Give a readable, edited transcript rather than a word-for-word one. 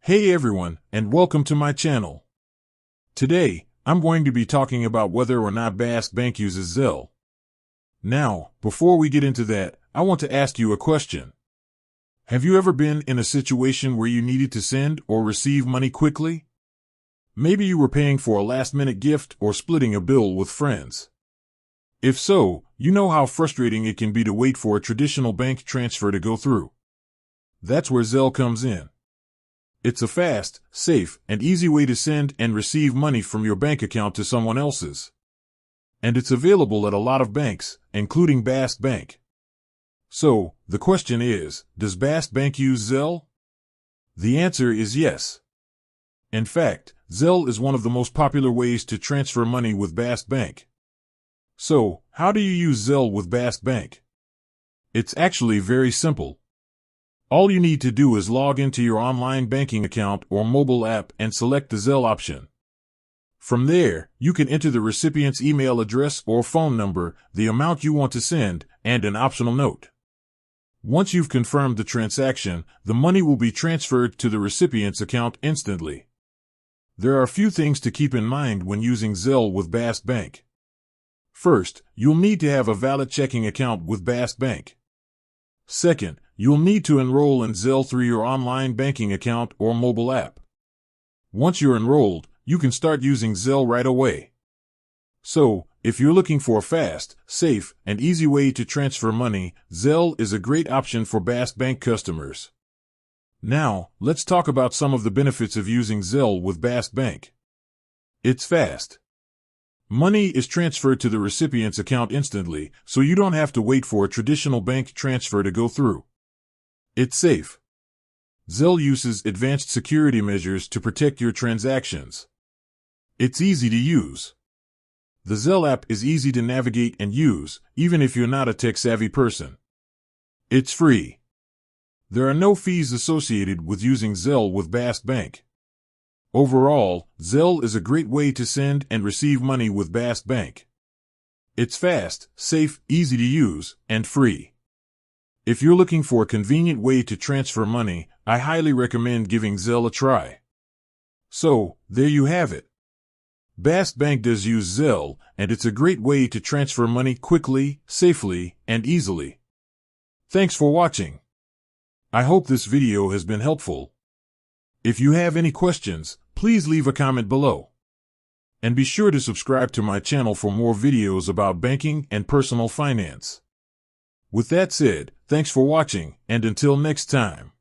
Hey everyone, and welcome to my channel. Today, I'm going to be talking about whether or not Bask Bank uses Zelle. Now, before we get into that, I want to ask you a question. Have you ever been in a situation where you needed to send or receive money quickly? Maybe you were paying for a last-minute gift or splitting a bill with friends. If so, you know how frustrating it can be to wait for a traditional bank transfer to go through. That's where Zelle comes in. It's a fast, safe, and easy way to send and receive money from your bank account to someone else's. And it's available at a lot of banks, including Bask Bank. So, the question is, does Bask Bank use Zelle? The answer is yes. In fact, Zelle is one of the most popular ways to transfer money with Bask Bank. So, how do you use Zelle with Bask Bank? It's actually very simple. All you need to do is log into your online banking account or mobile app and select the Zelle option. From there, you can enter the recipient's email address or phone number, the amount you want to send, and an optional note. Once you've confirmed the transaction, the money will be transferred to the recipient's account instantly. There are a few things to keep in mind when using Zelle with Bask Bank. First, you'll need to have a valid checking account with Bask Bank. Second, you'll need to enroll in Zelle through your online banking account or mobile app. Once you're enrolled, you can start using Zelle right away. So, if you're looking for a fast, safe, and easy way to transfer money, Zelle is a great option for Bask Bank customers. Now, let's talk about some of the benefits of using Zelle with Bask Bank. It's fast. Money is transferred to the recipient's account instantly, so you don't have to wait for a traditional bank transfer to go through. It's safe. Zelle uses advanced security measures to protect your transactions. It's easy to use. The Zelle app is easy to navigate and use, even if you're not a tech-savvy person. It's free. There are no fees associated with using Zelle with Bask Bank. Overall, Zelle is a great way to send and receive money with Bask Bank. It's fast, safe, easy to use, and free. If you're looking for a convenient way to transfer money, I highly recommend giving Zelle a try. So, there you have it. Bask Bank does use Zelle, and it's a great way to transfer money quickly, safely, and easily. Thanks for watching. I hope this video has been helpful. If you have any questions, please leave a comment below. And be sure to subscribe to my channel for more videos about banking and personal finance. With that said, thanks for watching, and until next time.